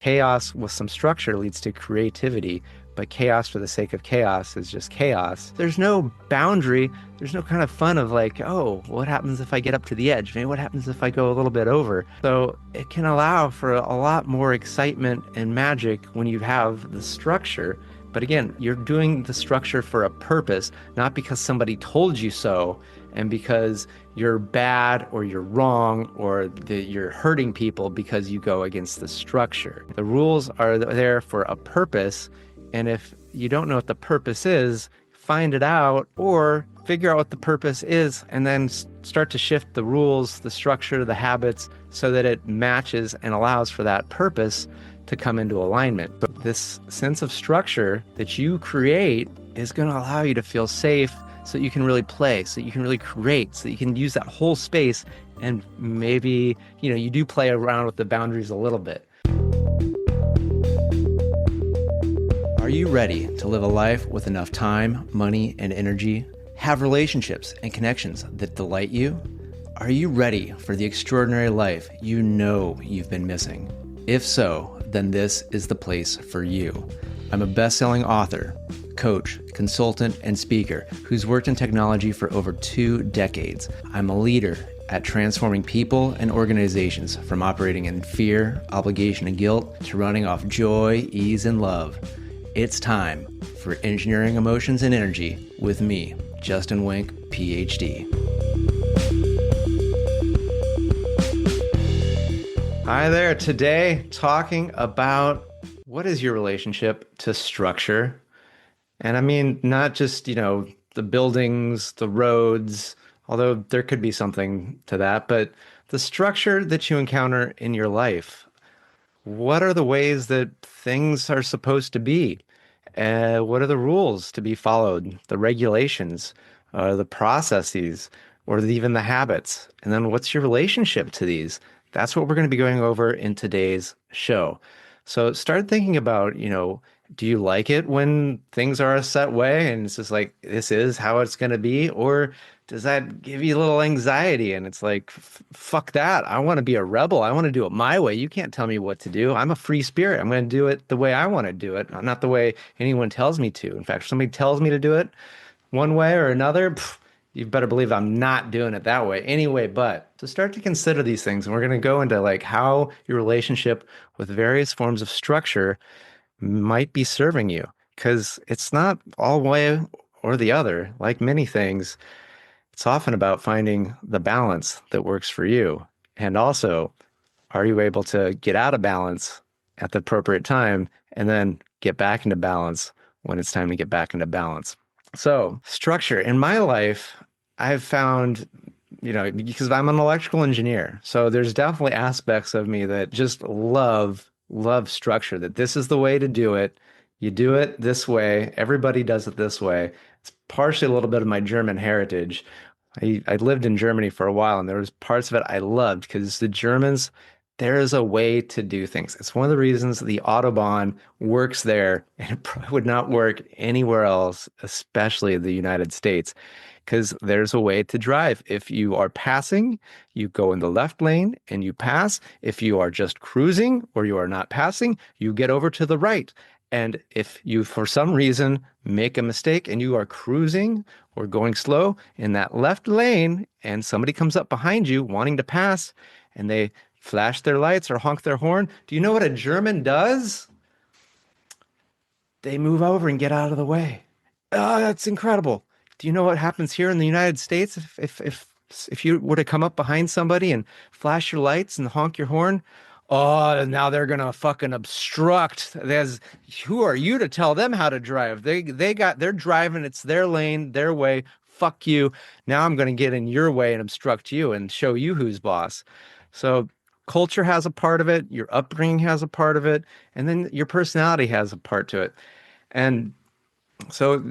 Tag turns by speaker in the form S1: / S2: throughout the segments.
S1: Chaos with some structure leads to creativity, but chaos for the sake of chaos is just chaos. There's no boundary. There's no kind of fun of like, oh, what happens if I get up to the edge? Maybe what happens if I go a little bit over? So it can allow for a lot more excitement and magic when you have the structure. But again, you're doing the structure for a purpose, not because somebody told you so and because you're bad or you're wrong or that you're hurting people because you go against the structure. The rules are there for a purpose, and if you don't know what the purpose is, find it out or figure out what the purpose is and then start to shift the rules, the structure, the habits so that it matches and allows for that purpose to come into alignment. But this sense of structure that you create is going to allow you to feel safe so that you can really play, so that you can really create, so that you can use that whole space and maybe, you do play around with the boundaries a little bit. Are you ready to live a life with enough time, money, and energy? Have relationships and connections that delight you? Are you ready for the extraordinary life you know you've been missing? If so, then this is the place for you. I'm a best-selling author, coach, consultant, and speaker who's worked in technology for over 2 decades. I'm a leader at transforming people and organizations from operating in fear, obligation, and guilt to running off joy, ease, and love. It's time for Engineering Emotions and Energy with me, Justin Wink, Ph.D. Hi there. Today, talking about what is your relationship to structure? And I mean, not just, the buildings, the roads, although there could be something to that, but the structure that you encounter in your life. What are the ways that things are supposed to be? What are the rules to be followed, the regulations, the processes, or even the habits? And then what's your relationship to these? That's what we're going to be going over in today's show. So start thinking about, do you like it when things are a set way and it's just like, this is how it's going to be? Or does that give you a little anxiety and it's like, fuck that. I want to be a rebel. I want to do it my way. You can't tell me what to do. I'm a free spirit. I'm going to do it the way I want to do it, not the way anyone tells me to. In fact, if somebody tells me to do it one way or another, you better believe I'm not doing it that way anyway. But to start to consider these things, and we're going to go into like how your relationship with various forms of structure might be serving you, because it's not all way or the other. Like many things, it's often about finding the balance that works for you. And also, are you able to get out of balance at the appropriate time and then get back into balance when it's time to get back into balance? So, structure in my life, I've found, because I'm an electrical engineer, so there's definitely aspects of me that just love structure, that this is the way to do it. You do it this way. Everybody does it this way. It's partially a little bit of my German heritage. I lived in Germany for a while, and there was parts of it I loved because the Germans, there is a way to do things. It's one of the reasons the Autobahn works there, and it probably would not work anywhere else, especially the United States, because there's a way to drive. If you are passing, you go in the left lane and you pass. If you are just cruising or you are not passing, you get over to the right. And if you, for some reason, make a mistake and you are cruising or going slow in that left lane and somebody comes up behind you wanting to pass and they flash their lights or honk their horn, do you know what a German does? They move over and get out of the way. Oh, that's incredible. Do you know what happens here in the United States if you were to come up behind somebody and flash your lights and honk your horn? Oh, now they're gonna fucking obstruct. Who are you to tell them how to drive? They're driving, it's their lane, their way. Fuck you. Now I'm gonna get in your way and obstruct you and show you who's boss. So culture has a part of it, your upbringing has a part of it, and then your personality has a part to it. And so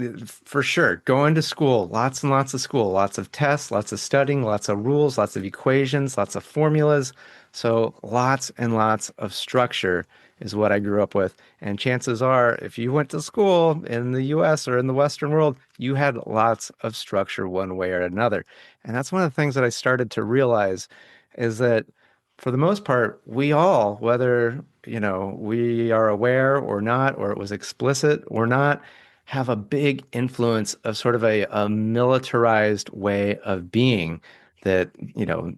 S1: for sure, going to school, lots and lots of school, lots of tests, lots of studying, lots of rules, lots of equations, lots of formulas. So lots and lots of structure is what I grew up with. And chances are, if you went to school in the US or in the Western world, you had lots of structure one way or another. And that's one of the things that I started to realize is that for the most part, we all, whether, we are aware or not, or it was explicit or not, have a big influence of sort of a militarized way of being that,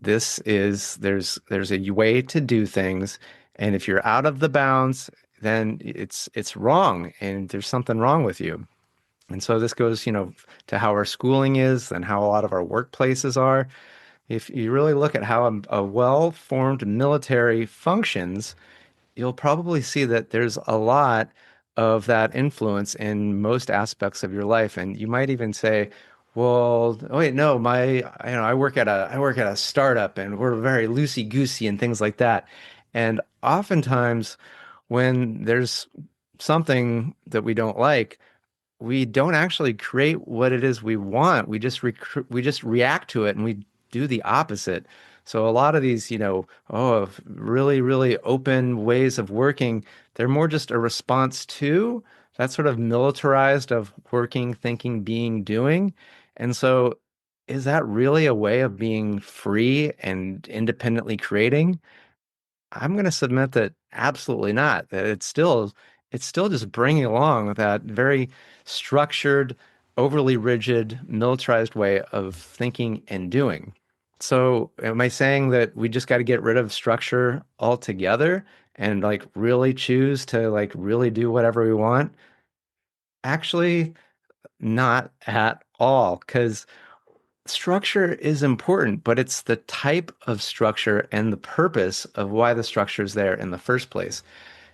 S1: this is there's a way to do things, and if you're out of the bounds, then it's wrong and there's something wrong with you. And so this goes, to how our schooling is and how a lot of our workplaces are. If you really look at how a well-formed military functions, you'll probably see that there's a lot of that influence in most aspects of your life. And you might even say, well, oh wait, no, I work at a startup and we're very loosey-goosey and things like that. And oftentimes when there's something that we don't like, we don't actually create what it is we want. We just react to it and we do the opposite. So a lot of these, really, really open ways of working, they're more just a response to that sort of militarized of working, thinking, being, doing. And so is that really a way of being free and independently creating? I'm going to submit that absolutely not. That it's still just bringing along that very structured, overly rigid, militarized way of thinking and doing. So, am I saying that we just got to get rid of structure altogether and like really choose to like really do whatever we want? Actually, not at all, because structure is important, but it's the type of structure and the purpose of why the structure is there in the first place.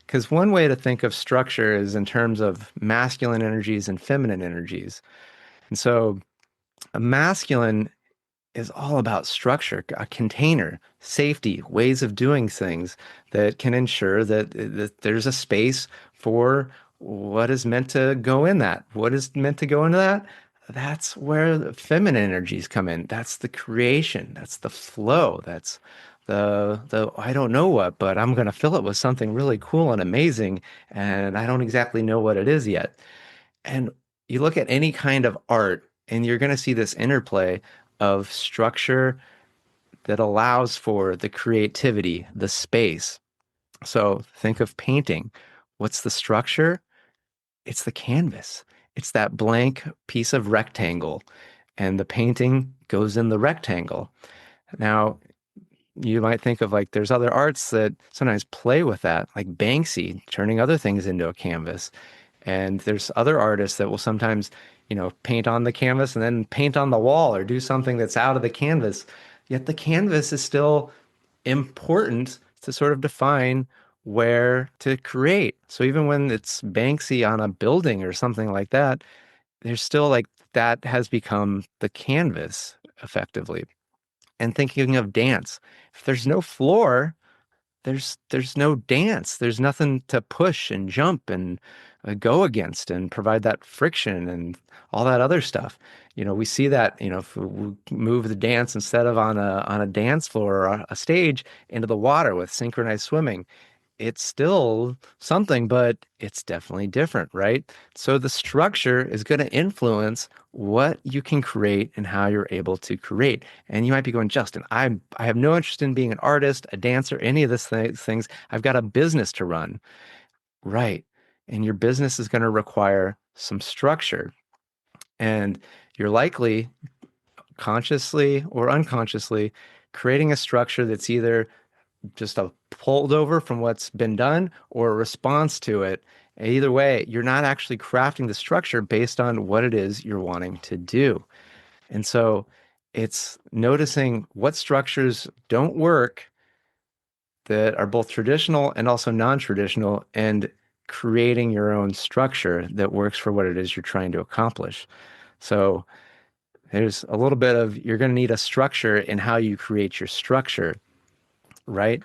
S1: Because one way to think of structure is in terms of masculine energies and feminine energies. And so a masculine is all about structure, a container, safety, ways of doing things that can ensure that there's a space for what is meant to go in that. What is meant to go into that? That's where the feminine energies come in. That's the creation. That's the flow. That's the I don't know what, but I'm going to fill it with something really cool and amazing, and I don't exactly know what it is yet. And you look at any kind of art, and you're going to see this interplay of structure that allows for the creativity, the space. So think of painting. What's the structure? It's the canvas. It's that blank piece of rectangle, and the painting goes in the rectangle. Now, you might think of like there's other arts that sometimes play with that, like Banksy, turning other things into a canvas. And there's other artists that will sometimes, paint on the canvas and then paint on the wall or do something that's out of the canvas. Yet the canvas is still important to sort of define where to create. So even when it's Banksy on a building or something like that, there's still like that has become the canvas effectively. And thinking of dance, if there's no floor, there's no dance. There's nothing to push and jump and go against and provide that friction and all that other stuff. We see that, if we move the dance instead of on a dance floor or a stage into the water with synchronized swimming, it's still something, but it's definitely different, right? So the structure is going to influence what you can create and how you're able to create. And you might be going, Justin, I have no interest in being an artist, a dancer, any of these things. I've got a business to run. Right. And your business is going to require some structure. And you're likely consciously or unconsciously creating a structure that's either just a holdover from what's been done or a response to it. Either way, you're not actually crafting the structure based on what it is you're wanting to do. And so it's noticing what structures don't work that are both traditional and also non-traditional and creating your own structure that works for what it is you're trying to accomplish. So there's a little bit of you're going to need a structure in how you create your structure, right?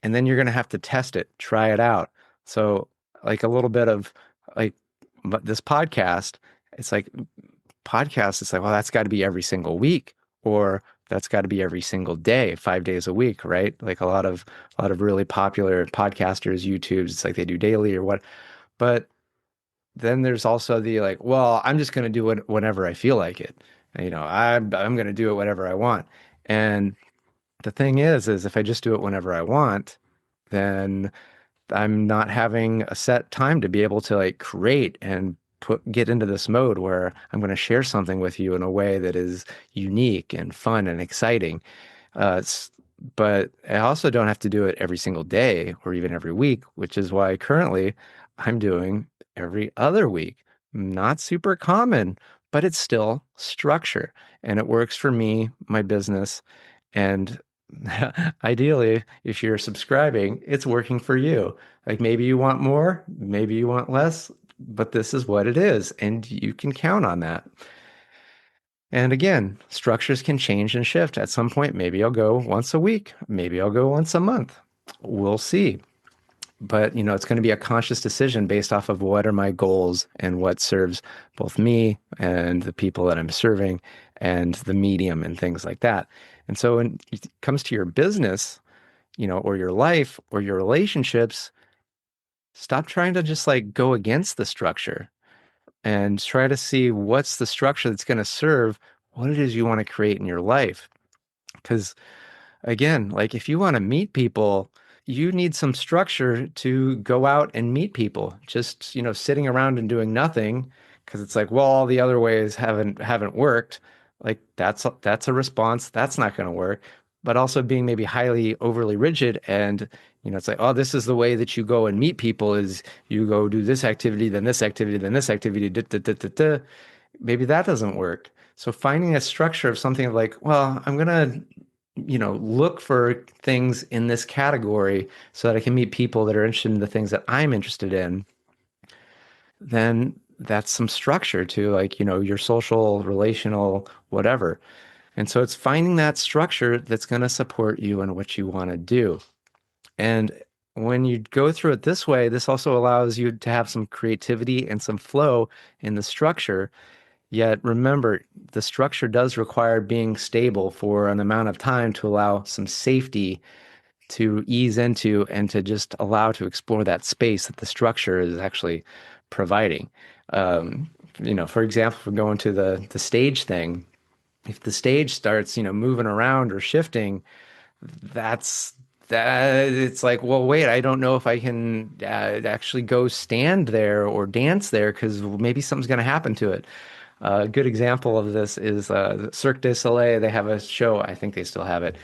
S1: And then you're going to have to test it, try it out. So, like a little bit of like this podcast, it's like it's like, well, that's got to be every single week, or that's got to be every single day, 5 days a week, right? Like a lot of really popular podcasters, YouTubes, it's like they do daily or what. But then there's also the like, well, I'm just going to do it whenever I feel like it. I'm going to do it whatever I want. And the thing is if I just do it whenever I want, then I'm not having a set time to be able to like create and get into this mode where I'm going to share something with you in a way that is unique and fun and exciting. Uh, s- but I also don't have to do it every single day or even every week, which is why currently I'm doing every other week. Not super common, but it's still structure and it works for me, my business, and ideally, if you're subscribing, it's working for you. Like maybe you want more, maybe you want less, but this is what it is, and you can count on that. And again, structures can change and shift. At some point, maybe I'll go once a week, maybe I'll go once a month. We'll see. But, it's going to be a conscious decision based off of what are my goals and what serves both me and the people that I'm serving and the medium and things like that. And so when it comes to your business, or your life or your relationships, stop trying to just like go against the structure and try to see what's the structure that's going to serve what it is you want to create in your life. Because again, like if you want to meet people, you need some structure to go out and meet people. Just, sitting around and doing nothing because it's like, well, all the other ways haven't worked. Like that's a response. That's not going to work. But also being maybe highly overly rigid and it's like, oh, this is the way that you go and meet people is you go do this activity, then this activity, then this activity, da, da, da, da, da. Maybe that doesn't work. So finding a structure of something like, well, I'm gonna look for things in this category so that I can meet people that are interested in the things that I'm interested in, then that's some structure to like, your social, relational, whatever. And so it's finding that structure that's going to support you and what you want to do. And when you go through it this way, this also allows you to have some creativity and some flow in the structure. Yet remember, the structure does require being stable for an amount of time to allow some safety to ease into and to just allow to explore that space that the structure is actually providing. Um, for example, if we're going to the stage thing, if the stage starts, moving around or shifting, that's that it's like, well, wait, I don't know if I can actually go stand there or dance there because maybe something's going to happen to it. A good example of this is Cirque du Soleil. They have a show, I think they still have it,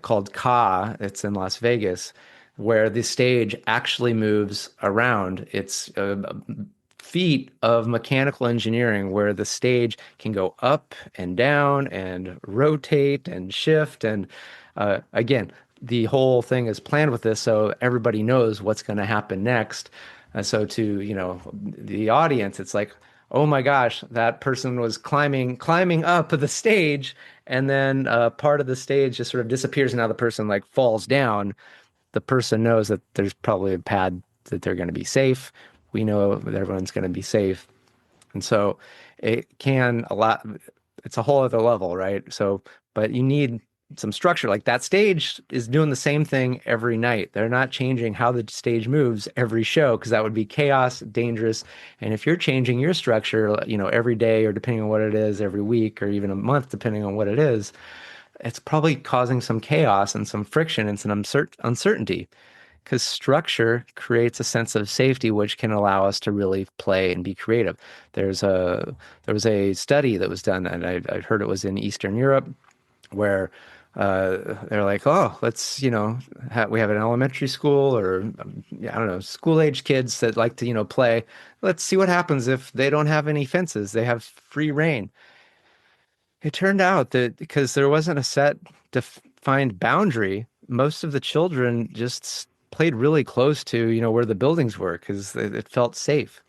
S1: called Ka. It's in Las Vegas, where the stage actually moves around. It's a feat of mechanical engineering where the stage can go up and down and rotate and shift. And again, the whole thing is planned with this so everybody knows what's going to happen next. So to, the audience, it's like, oh my gosh, that person was climbing up the stage, and then part of the stage just sort of disappears, and now the person like falls down. The person knows that there's probably a pad that they're going to be safe. We know that everyone's going to be safe. And so it can a lot, it's a whole other level, right? So, but you need some structure. Like that stage is doing the same thing every night. They're not changing how the stage moves every show because that would be chaos, dangerous. And if you're changing your structure, every day or depending on what it is, every week or even a month, depending on what it is, it's probably causing some chaos and some friction and some uncertainty because structure creates a sense of safety, which can allow us to really play and be creative. There's a there was a study that was done, and I heard it was in Eastern Europe, where they're like, oh, let's we have an elementary school or I don't know, school age kids that like to play. Let's see what happens if they don't have any fences. They have free reign. It turned out that because there wasn't a set defined boundary, most of the children just played really close to, where the buildings were because it felt safe.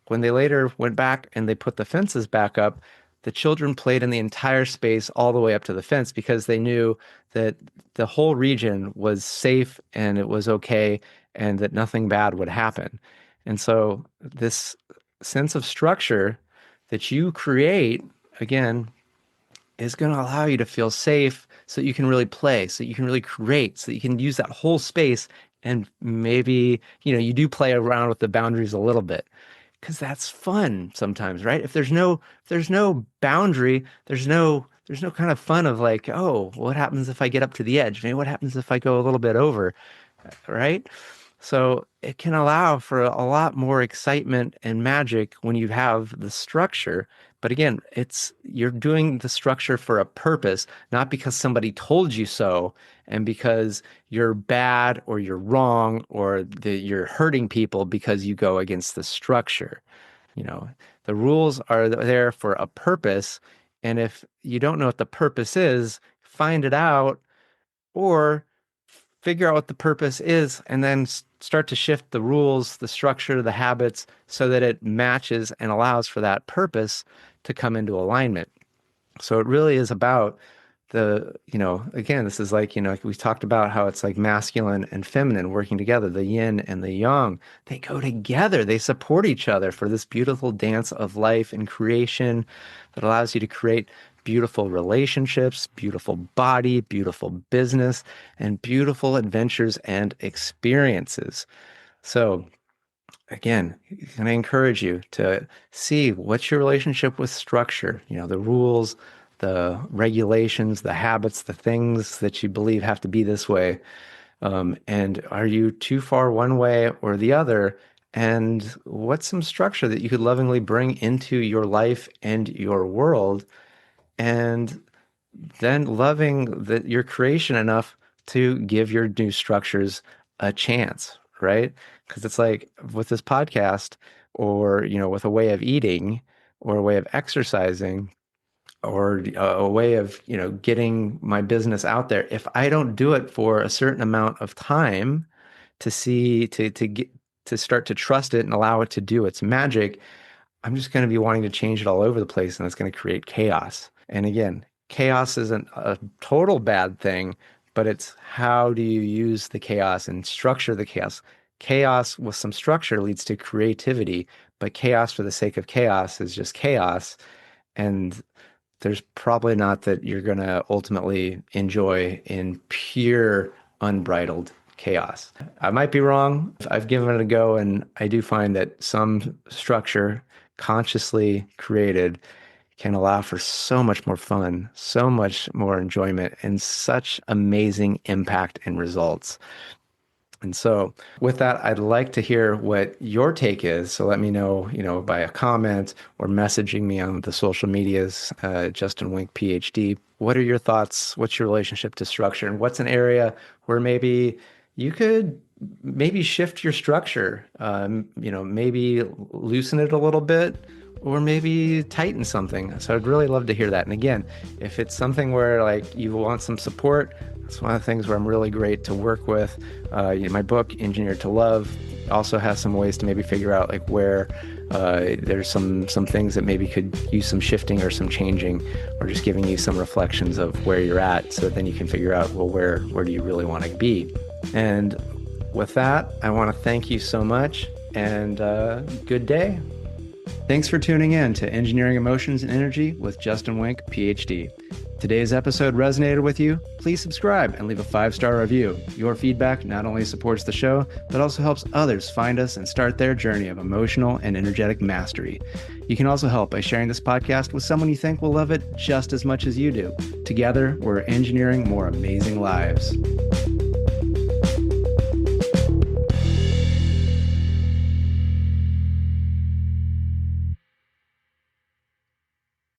S1: When they later went back and they put the fences back up, the children played in the entire space all the way up to the fence because they knew that the whole region was safe and it was okay and that nothing bad would happen. And so this sense of structure that you create, again, is going to allow you to feel safe so that you can really play, so that you can really create, so that you can use that whole space. And maybe, you do play around with the boundaries a little bit because that's fun sometimes, right? If there's no boundary, there's no there's no kind of fun of like, oh, what happens if I get up to the edge? Maybe what happens if I go a little bit over, right? So it can allow for a lot more excitement and magic when you have the structure. But again, it's you're doing the structure for a purpose, not because somebody told you so and because you're bad or you're wrong or you're hurting people because you go against the structure. You know, the rules are there for a purpose. And if you don't know what the purpose is, find it out or figure out what the purpose is and then start to shift the rules, the structure, the habits so that it matches and allows for that purpose to come into alignment. So it really is about again, this is like, we talked about how it's like masculine and feminine working together, the yin and the yang. They go together, they support each other for this beautiful dance of life and creation that allows you to create beautiful relationships, beautiful body, beautiful business, and beautiful adventures and experiences. So again, can I encourage you to see what's your relationship with structure, the rules, the regulations, the habits, the things that you believe have to be this way. And are you too far one way or the other? And what's some structure that you could lovingly bring into your life and your world? And then loving your creation enough to give your new structures a chance, right? Because it's like with this podcast or, with a way of eating or a way of exercising or a way of, getting my business out there. If I don't do it for a certain amount of time to start to trust it and allow it to do its magic, I'm just going to be wanting to change it all over the place and it's going to create chaos. And again, chaos isn't a total bad thing, but it's how do you use the chaos and structure the chaos. Chaos with some structure leads to creativity, but chaos for the sake of chaos is just chaos. And there's probably not that you're going to ultimately enjoy in pure, unbridled chaos. I might be wrong. I've given it a go, and I do find that some structure consciously created can allow for so much more fun, so much more enjoyment, and such amazing impact and results. And so with that, I'd like to hear what your take is. So let me know, by a comment or messaging me on the social medias, Justin Wink, Ph.D. What are your thoughts? What's your relationship to structure? And what's an area where maybe you could maybe shift your structure, maybe loosen it a little bit or maybe tighten something. So I'd really love to hear that. And again, if it's something where like you want some support, it's one of the things where I'm really great to work with. My book, Engineered to Love, also has some ways to maybe figure out like where there's some things that maybe could use some shifting or some changing, or just giving you some reflections of where you're at, so then you can figure out, well, where do you really want to be? And with that, I want to thank you so much, and good day. Thanks for tuning in to Engineering Emotions and Energy with Justin Wink, Ph.D. Today's episode resonated with you? Please subscribe and leave a 5-star review. Your feedback not only supports the show, but also helps others find us and start their journey of emotional and energetic mastery. You can also help by sharing this podcast with someone you think will love it just as much as you do. Together, we're engineering more amazing lives.